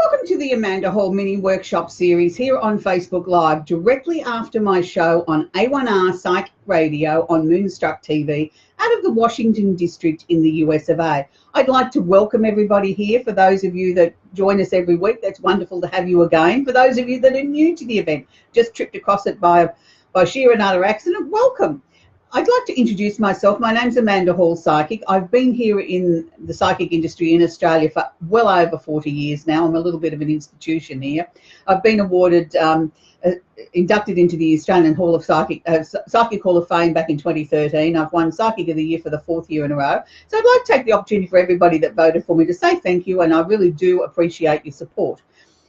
Welcome to the Amanda Hall mini workshop series here on Facebook Live, directly after my show on A1R Psychic Radio on Moonstruck TV out of the Washington District in the US of A. I'd like to welcome everybody here. For those of you that join us every week, that's wonderful to have you again. For those of you that are new to the event, just tripped across it by sheer and utter accident, welcome. I'd like to introduce myself. My name's Amanda Hall, Psychic. I've been here in the psychic industry in Australia for well over 40 years now. I'm a little bit of an institution here. I've been awarded, inducted into the Australian Hall of Psychic Hall of Fame back in 2013. I've won Psychic of the Year for the 4th year in a row. So I'd like to take the opportunity for everybody that voted for me to say thank you, and I really do appreciate your support.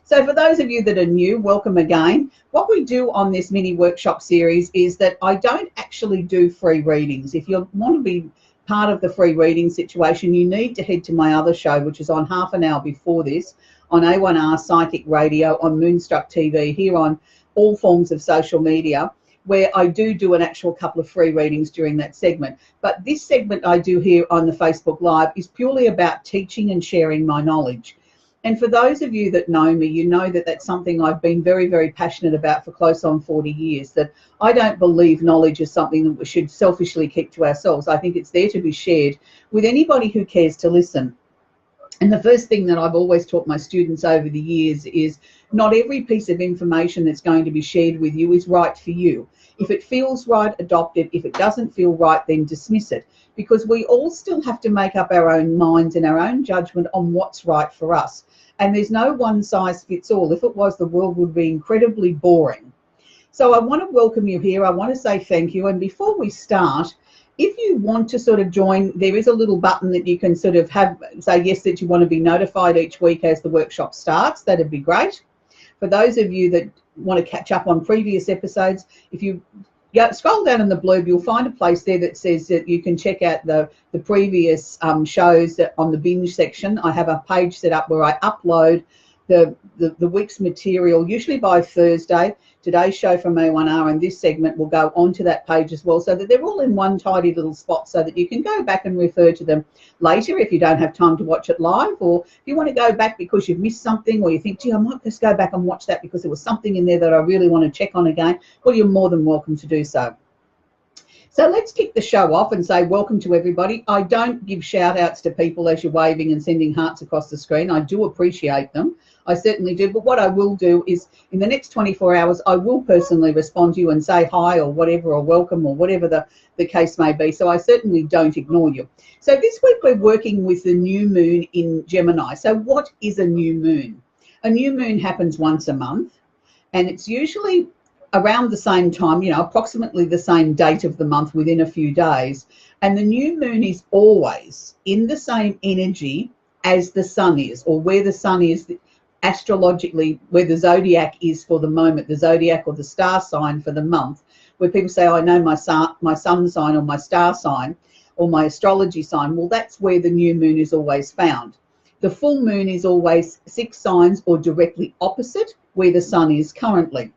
So for those of you that are new, welcome again. What we do on this mini workshop series is that I don't actually do free readings. If you want to be part of the free reading situation, you need to head to my other show, which is on half an hour before this, on A1R Psychic Radio on Moonstruck TV, here on all forms of social media, where I do an actual couple of free readings during that segment. But this segment I do here on the Facebook Live is purely about teaching and sharing my knowledge. And for those of you that know me, you know that that's something I've been very, very passionate about for close on 40 years, that I don't believe knowledge is something that we should selfishly keep to ourselves. I think it's there to be shared with anybody who cares to listen. And the first thing that I've always taught my students over the years is not every piece of information that's going to be shared with you is right for you. If it feels right, adopt it. If it doesn't feel right, then dismiss it. Because we all still have to make up our own minds and our own judgment on what's right for us. And there's no one size fits all. If it was, the world would be incredibly boring. So I want to welcome you here. I want to say thank you. And before we start, if you want to sort of join, there is a little button that you can sort of say yes, that you want to be notified each week as the workshop starts. That'd be great. For those of you that want to catch up on previous episodes, if you scroll down in the blurb, you'll find a place there that says that you can check out the previous shows that on the binge section. I have a page set up where I upload the week's material, usually by Thursday. Today's show from A1R and this segment will go onto that page as well, so that they're all in one tidy little spot, so that you can go back and refer to them later if you don't have time to watch it live, or if you want to go back because you've missed something, or you think, gee, I might just go back and watch that because there was something in there that I really want to check on again. Well, you're more than welcome to do so. So let's kick the show off and say welcome to everybody. I don't give shout outs to people as you're waving and sending hearts across the screen. I do appreciate them. I certainly do. But what I will do is in the next 24 hours, I will personally respond to you and say hi or whatever, or welcome, or whatever the case may be. So I certainly don't ignore you. So this week we're working with the new moon in Gemini. So what is a new moon? A new moon happens once a month, and it's usually around the same time, approximately the same date of the month, within a few days. And the new moon is always in the same energy as the sun is, or where the sun is astrologically, where the zodiac is for the moment, the zodiac or the star sign for the month, where people say, oh, I know my sun sign or my star sign or my astrology sign. Well, that's where the new moon is always found. The full moon is always 6 signs or directly opposite where the sun is currently.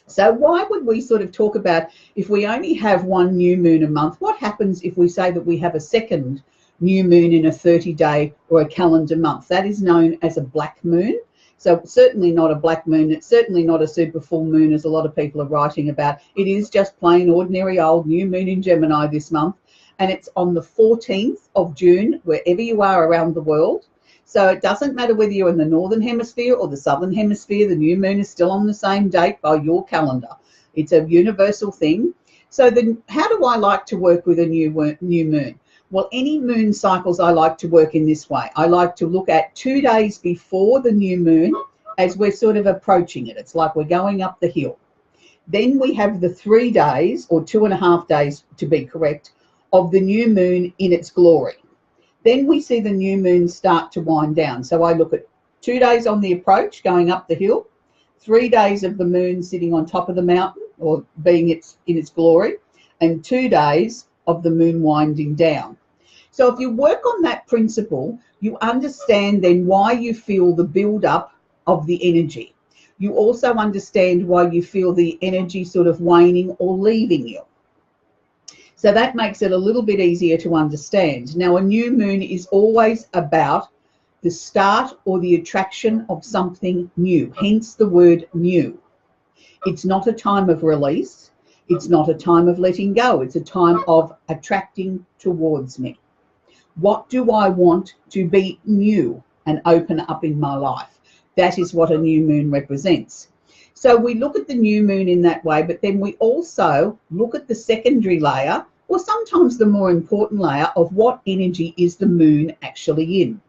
So why would we sort of talk about, if we only have one new moon a month, what happens if we say that we have a second new moon in a 30-day or a calendar month? That is known as a black moon. So certainly not a black moon. It's certainly not a super full moon, as a lot of people are writing about. It is just plain ordinary old new moon in Gemini this month. And it's on the 14th of June, wherever you are around the world. So it doesn't matter whether you're in the northern hemisphere or the southern hemisphere, the new moon is still on the same date by your calendar. It's a universal thing. So then how do I like to work with a new moon? Well, any moon cycles I like to work in this way. I like to look at 2 days before the new moon as we're sort of approaching it. It's like we're going up the hill. Then we have the 3 days, or 2.5 days to be correct, of the new moon in its glory. Then we see the new moon start to wind down. So I look at 2 days on the approach, going up the hill, 3 days of the moon sitting on top of the mountain, or being in its glory, and 2 days of the moon winding down. So if you work on that principle, you understand then why you feel the build-up of the energy. You also understand why you feel the energy sort of waning or leaving you. So that makes it a little bit easier to understand. Now, a new moon is always about the start or the attraction of something new, hence the word new. It's not a time of release. It's not a time of letting go. It's a time of attracting towards me. What do I want to be new and open up in my life? That is what a new moon represents. So we look at the new moon in that way, but then we also look at the secondary layer, or sometimes the more important layer, of what energy is the moon actually in.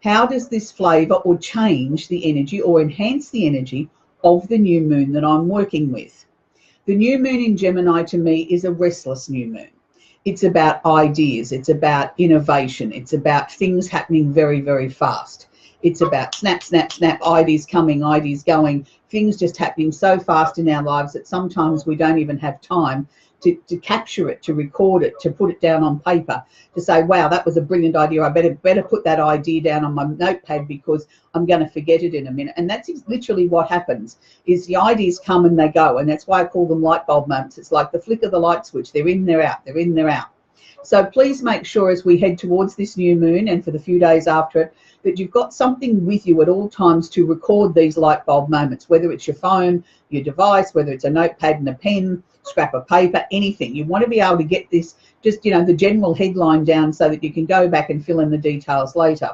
How does this flavor or change the energy or enhance the energy of the new moon that I'm working with? The new moon in Gemini to me is a restless new moon. It's about ideas. It's about innovation. It's about things happening very, very fast. It's about snap, snap, snap, ideas coming, ideas going, things just happening so fast in our lives that sometimes we don't even have time to capture it, to record it, to put it down on paper, to say, wow, that was a brilliant idea. I better put that idea down on my notepad because I'm going to forget it in a minute. And that's literally what happens, is the ideas come and they go. And that's why I call them light bulb moments. It's like the flick of the light switch. They're in, they're out, they're in, they're out. So please make sure as we head towards this new moon and for the few days after it, that you've got something with you at all times to record these light bulb moments, whether it's your phone, your device, whether it's a notepad and a pen, scrap of paper, anything. You want to be able to get this, just, the general headline down so that you can go back and fill in the details later.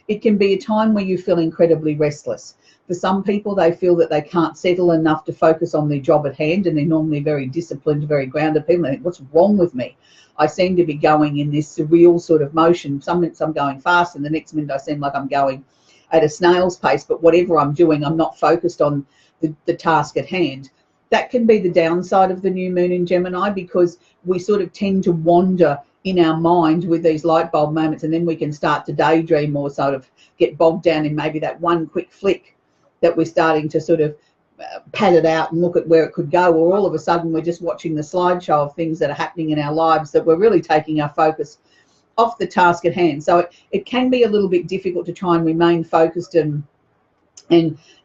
It can be a time where you feel incredibly restless. For some people, they feel that they can't settle enough to focus on their job at hand, and they're normally very disciplined, very grounded people. They think, what's wrong with me? I seem to be going in this surreal sort of motion. Some minutes I'm going fast, and the next minute I seem like I'm going at a snail's pace, but whatever I'm doing, I'm not focused on the task at hand. That can be the downside of the new moon in Gemini, because we sort of tend to wander in our mind with these light bulb moments, and then we can start to daydream or sort of get bogged down in maybe that one quick flick that we're starting to sort of pad it out and look at where it could go, or all of a sudden we're just watching the slideshow of things that are happening in our lives that we're really taking our focus off the task at hand. So it can be a little bit difficult to try and remain focused and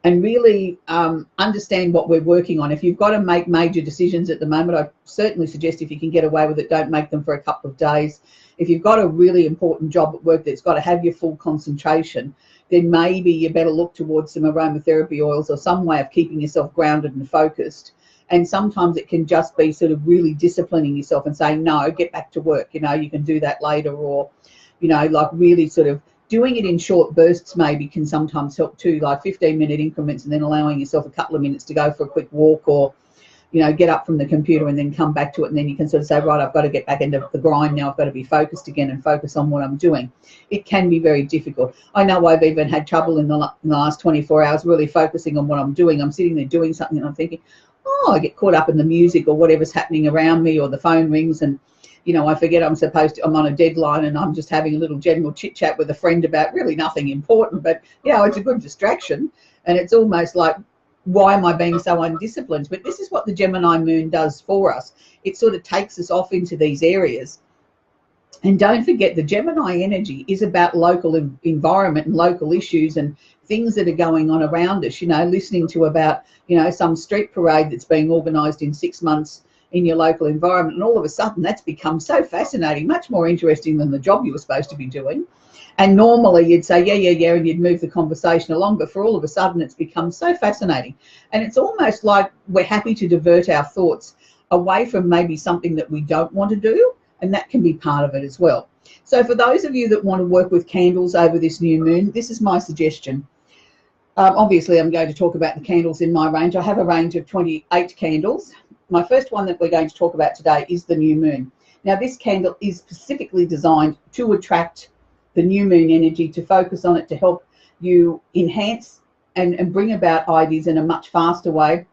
really understand what we're working on. If you've got to make major decisions at the moment, I certainly suggest, if you can get away with it, don't make them for a couple of days. If you've got a really important job at work that's got to have your full concentration, then maybe you better look towards some aromatherapy oils or some way of keeping yourself grounded and focused. And sometimes it can just be sort of really disciplining yourself and saying, no, get back to work. You can do that later, or, like really sort of doing it in short bursts maybe can sometimes help too, like 15-minute increments, and then allowing yourself a couple of minutes to go for a quick walk, or, get up from the computer and then come back to it. And then you can sort of say, right, I've got to get back into the grind now. I've got to be focused again and focus on what I'm doing. It can be very difficult. I know I've even had trouble in the last 24 hours really focusing on what I'm doing. I'm sitting there doing something and I'm thinking, oh, I get caught up in the music or whatever's happening around me, or the phone rings and, I forget I'm on a deadline, and I'm just having a little general chit chat with a friend about really nothing important, but, it's a good distraction. And it's almost like, why am I being so undisciplined? But this is what the Gemini moon does for us. It sort of takes us off into these areas. And don't forget, the Gemini energy is about local environment and local issues and things that are going on around us, listening to about, some street parade that's being organised in 6 months in your local environment, and all of a sudden that's become so fascinating, much more interesting than the job you were supposed to be doing. And normally you'd say, yeah, and you'd move the conversation along, but for all of a sudden it's become so fascinating. And it's almost like we're happy to divert our thoughts away from maybe something that we don't want to do, and that can be part of it as well. So for those of you that want to work with candles over this new moon, this is my suggestion. Obviously I'm going to talk about the candles in my range. I have a range of 28 candles. My first one that we're going to talk about today is the new moon. Now, this candle is specifically designed to attract the new moon energy, to focus on it, to help you enhance and bring about ideas in a much faster way,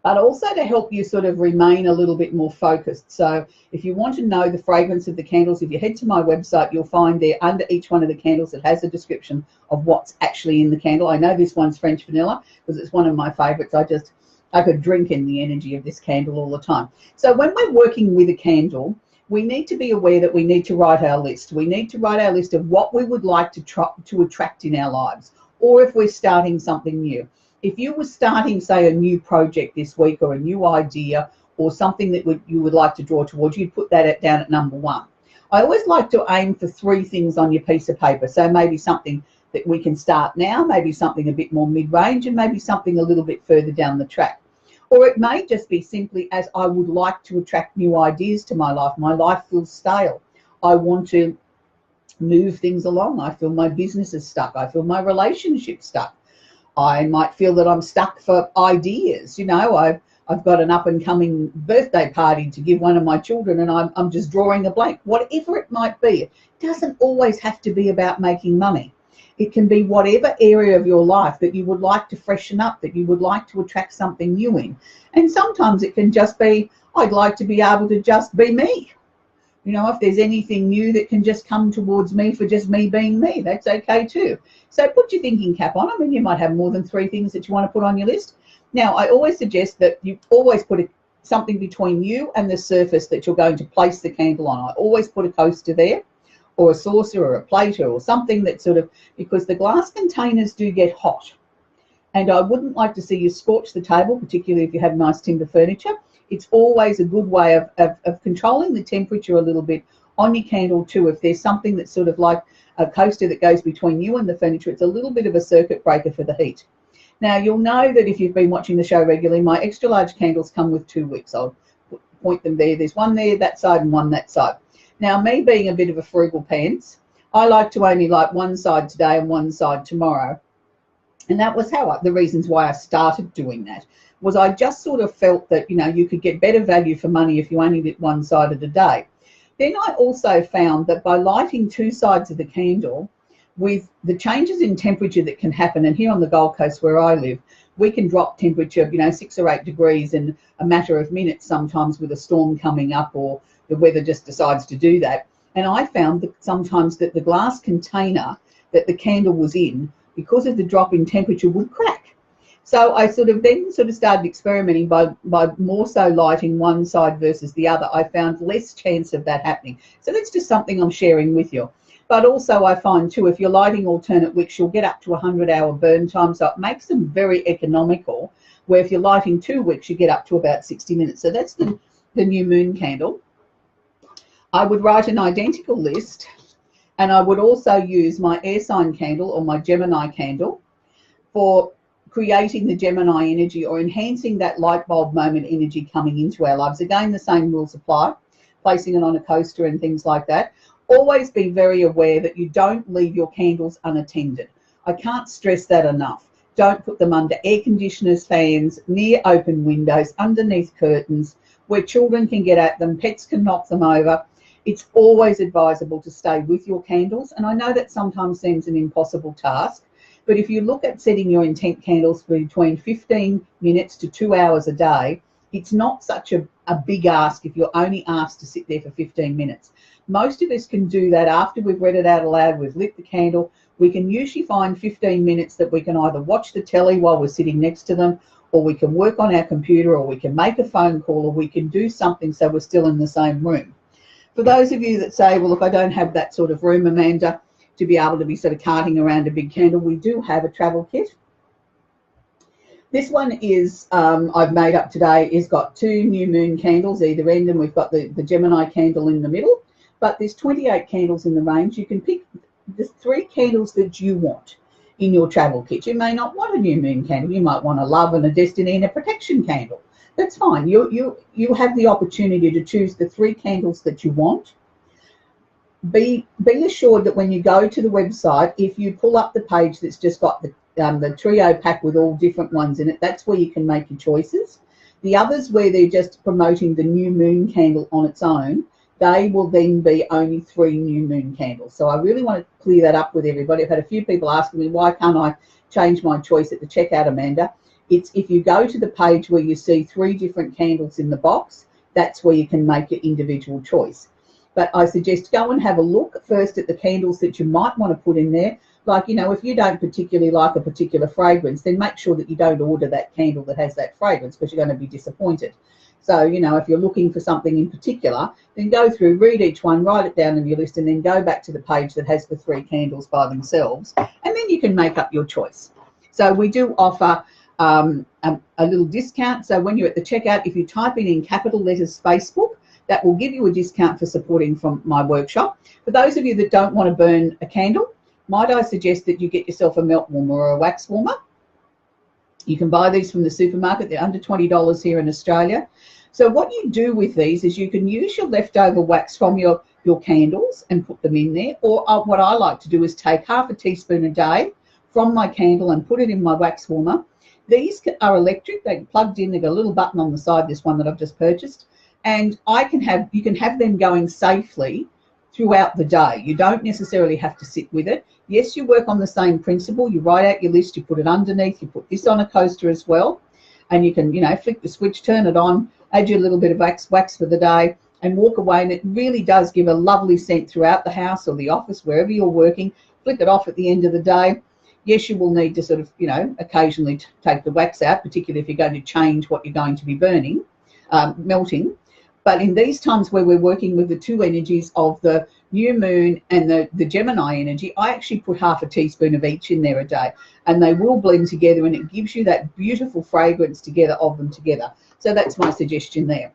but also to help you sort of remain a little bit more focused. So if you want to know the fragrance of the candles, if you head to my website, you'll find there under each one of the candles it has a description of what's actually in the candle. I know this one's French vanilla because it's one of my favorites. I could drink in the energy of this candle all the time. So when we're working with a candle, we need to be aware that we need to write our list. We need to write our list of what we would like to attract in our lives, or if we're starting something new. If you were starting, say, a new project this week, or a new idea, or something that you would like to draw towards, you'd put that down at number 1. I always like to aim for 3 things on your piece of paper. So maybe something that we can start now, maybe something a bit more mid-range, and maybe something a little bit further down the track. Or it may just be simply as I would like to attract new ideas to my life. My life feels stale. I want to move things along. I feel my business is stuck. I feel my relationship stuck. I might feel that I'm stuck for ideas. You know, I've got an up-and-coming birthday party to give one of my children, and I'm just drawing a blank. Whatever it might be, it doesn't always have to be about making money. It can be whatever area of your life that you would like to freshen up, that you would like to attract something new in. And sometimes it can just be, I'd like to be able to just be me. You know, if there's anything new that can just come towards me for just me being me, that's okay too. So put your thinking cap on. I mean, you might have more than 3 things that you want to put on your list. Now, I always suggest that you always put something between you and the surface that you're going to place the candle on. I always put a coaster there, or a saucer, or a plate, or something that sort of, because the glass containers do get hot. And I wouldn't like to see you scorch the table, particularly if you have nice timber furniture. It's always a good way of controlling the temperature a little bit on your candle too. If there's something that's sort of like a coaster that goes between you and the furniture, it's a little bit of a circuit breaker for the heat. Now, you'll know that if you've been watching the show regularly, my extra large candles come with 2 wicks. I'll point them there. There's one there, that side, and one that side. Now, me being a bit of a frugal pants, I like to only light one side today and one side tomorrow. And that was the reasons why I started doing that, was I just sort of felt that, you know, you could get better value for money if you only lit one side of the day. Then I also found that by lighting 2 sides of the candle, with the changes in temperature that can happen, and here on the Gold Coast where I live, we can drop temperature, you know, 6 or 8 degrees in a matter of minutes sometimes with a storm coming up, or the weather just decides to do that. And I found that sometimes that the glass container that the candle was in, because of the drop in temperature, would crack. So I then started experimenting by more so lighting one side versus the other. I found less chance of that happening. So that's just something I'm sharing with you. But also I find too, if you're lighting alternate wicks, you'll get up to 100-hour burn time. So it makes them very economical, where if you're lighting 2 wicks, you get up to about 60 minutes. So that's the new moon candle. I would write an identical list, and I would also use my air sign candle or my Gemini candle for creating the Gemini energy, or enhancing that light bulb moment energy coming into our lives. Again, the same rules apply, placing it on a coaster and things like that. Always be very aware that you don't leave your candles unattended. I can't stress that enough. Don't put them under air conditioners, fans, near open windows, underneath curtains, where children can get at them, pets can knock them over. It's always advisable to stay with your candles. And I know that sometimes seems an impossible task, but if you look at setting your intent candles for between 15 minutes to 2 hours a day, it's not such a big ask if you're only asked to sit there for 15 minutes. Most of us can do that after we've read it out aloud, we've lit the candle. We can usually find 15 minutes that we can either watch the telly while we're sitting next to them, or we can work on our computer, or we can make a phone call, or we can do something so we're still in the same room. For those of you that say, well, look, I don't have that sort of room, Amanda, to be able to be sort of carting around a big candle, we do have a travel kit. This one is, I've made up today, is got 2 new moon candles either end, and we've got the Gemini candle in the middle. But there's 28 candles in the range. You can pick the 3 candles that you want in your travel kit. You may not want a new moon candle. You might want a love and a destiny and a protection candle. That's fine. You have the opportunity to choose the 3 candles that you want. Be assured that when you go to the website, if you pull up the page that's just got the trio pack with all different ones in it, that's where you can make your choices. The others, where they're just promoting the new moon candle on its own, they will then be only 3 new moon candles. So I really want to clear that up with everybody. I've had a few people asking me, why can't I change my choice at the checkout, Amanda? It's if you go to the page where you see 3 different candles in the box, that's where you can make your individual choice. But I suggest go and have a look first at the candles that you might want to put in there. Like, you know, if you don't particularly like a particular fragrance, then make sure that you don't order that candle that has that fragrance, because you're going to be disappointed. So, you know, if you're looking for something in particular, then go through, read each one, write it down in your list, and then go back to the page that has the 3 candles by themselves, and then you can make up your choice. So we do offer a little discount. So when you're at the checkout, if you type in capital letters Facebook, that will give you a discount for supporting from my workshop. For those of you that don't want to burn a candle, might I suggest that you get yourself a melt warmer or a wax warmer. You can buy these from the supermarket. They're under $20 here in Australia. So what you do with these is you can use your leftover wax from your candles and put them in there. Or what I like to do is take half a teaspoon a day from my candle and put it in my wax warmer. These are electric. They're plugged in. They've got a little button on the side, this one that I've just purchased. And you can have them going safely throughout the day. You don't necessarily have to sit with it. Yes, you work on the same principle. You write out your list, you put it underneath, you put this on a coaster as well. And you can, flick the switch, turn it on, add your little bit of wax for the day and walk away. And it really does give a lovely scent throughout the house or the office, wherever you're working. Flick it off at the end of the day. Yes, you will need to sort of, occasionally take the wax out, particularly if you're going to change what you're going to be burning, melting. But in these times where we're working with the two energies of the new moon and the Gemini energy, I actually put half a teaspoon of each in there a day, and they will blend together, and it gives you that beautiful fragrance together of them together. So that's my suggestion there.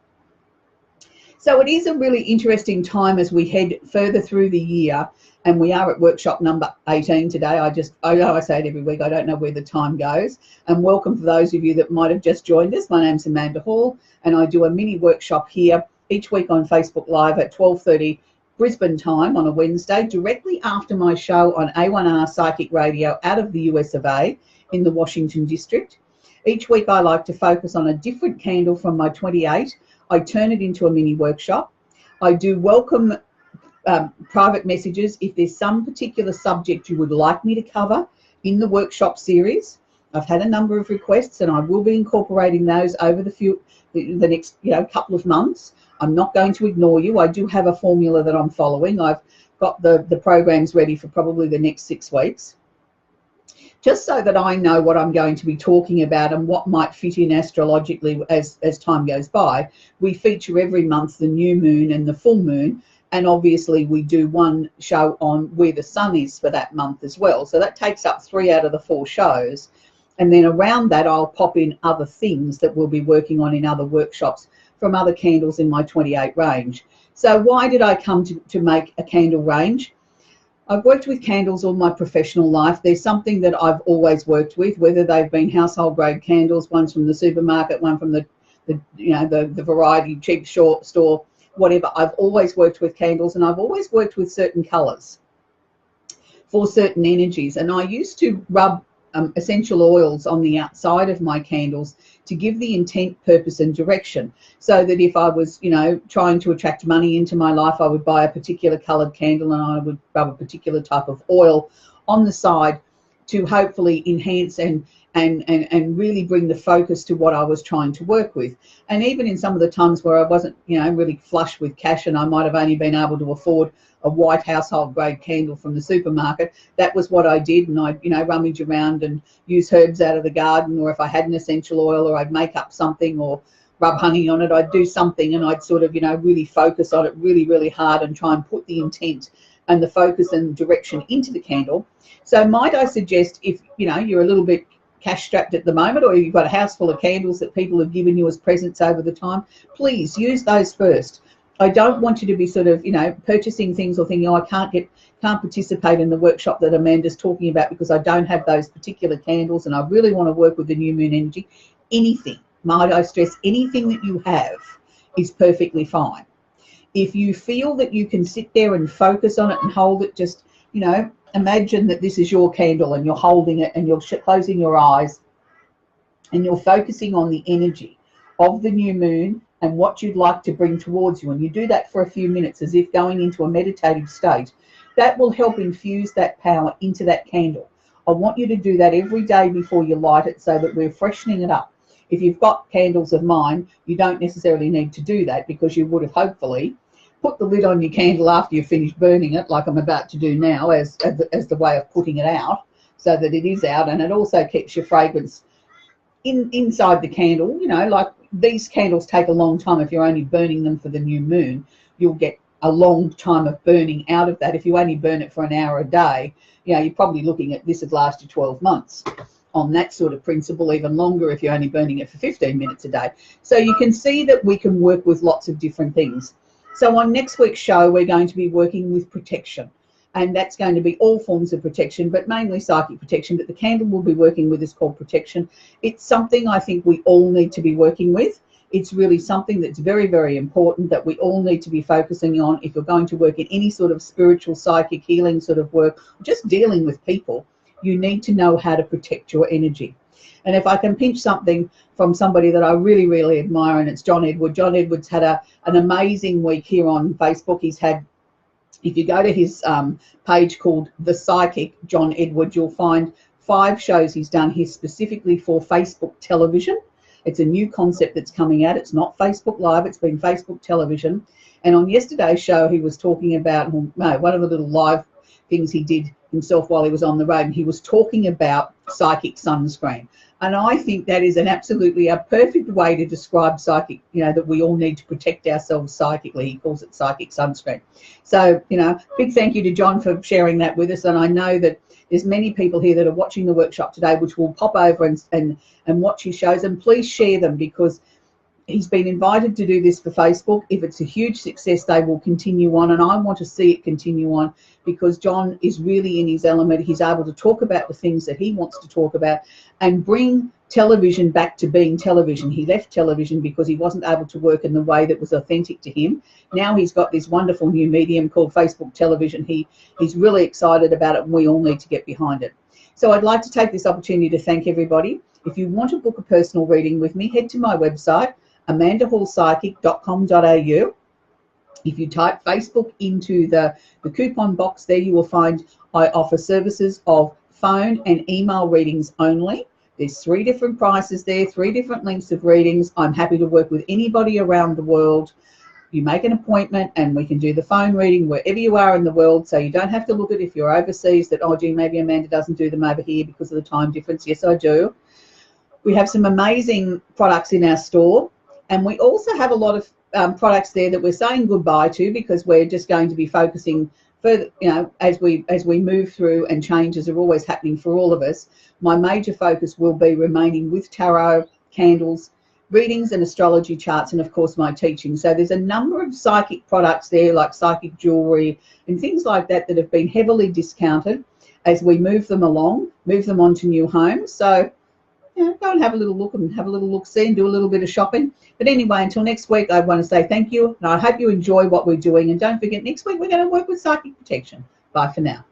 So it is a really interesting time as we head further through the year, and we are at workshop number 18 today. I know I say it every week, I don't know where the time goes. And welcome for those of you that might have just joined us. My name's Amanda Hall, and I do a mini workshop here each week on Facebook Live at 12:30 Brisbane time on a Wednesday, directly after my show on A1R Psychic Radio out of the US of A in the Washington District. Each week I like to focus on a different candle from my 28. I turn it into a mini workshop. I do welcome private messages if there's some particular subject you would like me to cover in the workshop series. I've had a number of requests, and I will be incorporating those over the next couple of months. I'm not going to ignore you. I do have a formula that I'm following. I've got the programs ready for probably the next 6 weeks, just so that I know what I'm going to be talking about and what might fit in astrologically as time goes by. We feature every month the new moon and the full moon, and obviously we do one show on where the sun is for that month as well. So that takes up 3 out of the 4 shows. And then around that, I'll pop in other things that we'll be working on in other workshops from other candles in my 28 range. So why did I come to make a candle range? I've worked with candles all my professional life. There's something that I've always worked with, whether they've been household grade candles, ones from the supermarket, one from the variety cheap store, whatever. I've always worked with candles, and I've always worked with certain colors for certain energies. And I used to rub essential oils on the outside of my candles to give the intent, purpose and direction, so that if I was trying to attract money into my life, I would buy a particular colored candle and I would rub a particular type of oil on the side to hopefully enhance and really bring the focus to what I was trying to work with. And even in some of the times where I wasn't really flush with cash, and I might have only been able to afford a white household grade candle from the supermarket, that was what I did. And I'd rummage around and use herbs out of the garden, or if I had an essential oil, or I'd make up something or rub honey on it, I'd do something, and I'd sort of really focus on it really hard and try and put the intent and the focus and direction into the candle. So might I suggest, if you're a little bit cash strapped at the moment, or you've got a house full of candles that people have given you as presents over the time, please use those first. I don't want you to be sort of, purchasing things or thinking, I can't participate in the workshop that Amanda's talking about because I don't have those particular candles and I really want to work with the new moon energy. Anything, might I stress, anything that you have is perfectly fine. If you feel that you can sit there and focus on it and hold it, just, imagine that this is your candle and you're holding it and you're closing your eyes and you're focusing on the energy of the new moon and what you'd like to bring towards you. And you do that for a few minutes as if going into a meditative state. That will help infuse that power into that candle. I want you to do that every day before you light it, so that we're freshening it up. If you've got candles of mine, you don't necessarily need to do that, because you would have hopefully put the lid on your candle after you've finished burning it, like I'm about to do now, as the way of putting it out, so that it is out. And it also keeps your fragrance inside the candle. Like these candles take a long time. If you're only burning them for the new moon, you'll get a long time of burning out of that. If you only burn it for an hour a day, you're probably looking at this would last you 12 months on that sort of principle, even longer if you're only burning it for 15 minutes a day. So you can see that we can work with lots of different things. So on next week's show, we're going to be working with protection. And that's going to be all forms of protection, but mainly psychic protection. But the candle we'll be working with is called protection. It's something I think we all need to be working with. It's really something that's very, very important that we all need to be focusing on if you're going to work in any sort of spiritual, psychic, healing sort of work, just dealing with people. You need to know how to protect your energy. And if I can pinch something from somebody that I really, really admire, and it's John Edward. John Edward's had an amazing week here on Facebook. He's had, if you go to his page called The Psychic, John Edward, you'll find 5 shows he's done here specifically for Facebook television. It's a new concept that's coming out. It's not Facebook Live, it's been Facebook television. And on yesterday's show, he was talking about, one of the little live things he did himself while he was on the road, and he was talking about psychic sunscreen. And I think that is an absolutely a perfect way to describe psychic, that we all need to protect ourselves psychically. He calls it psychic sunscreen. So, big thank you to John for sharing that with us. And I know that there's many people here that are watching the workshop today, which will pop over and watch his shows. And please share them, because he's been invited to do this for Facebook. If it's a huge success, they will continue on, and I want to see it continue on, because John is really in his element. He's able to talk about the things that he wants to talk about and bring television back to being television. He left television because he wasn't able to work in the way that was authentic to him. Now he's got this wonderful new medium called Facebook television. He's really excited about it, and we all need to get behind it. So I'd like to take this opportunity to thank everybody. If you want to book a personal reading with me, head to my website, amandahallpsychic.com.au. If you type Facebook into the coupon box there, you will find I offer services of phone and email readings only. There's 3 different prices there, 3 different lengths of readings. I'm happy to work with anybody around the world. You make an appointment and we can do the phone reading wherever you are in the world, so you don't have to look at if you're overseas that, oh gee, maybe Amanda doesn't do them over here because of the time difference. Yes, I do. We have some amazing products in our store. And we also have a lot of products there that we're saying goodbye to, because we're just going to be focusing further, as we move through, and changes are always happening for all of us. My major focus will be remaining with tarot, candles, readings and astrology charts, and of course my teaching. So there's a number of psychic products there, like psychic jewelry and things like that, that have been heavily discounted as we move them along, move them onto new homes. So go and have a little look and have a little look-see and do a little bit of shopping. But anyway, until next week, I want to say thank you, and I hope you enjoy what we're doing. And don't forget, next week we're going to work with psychic protection. Bye for now.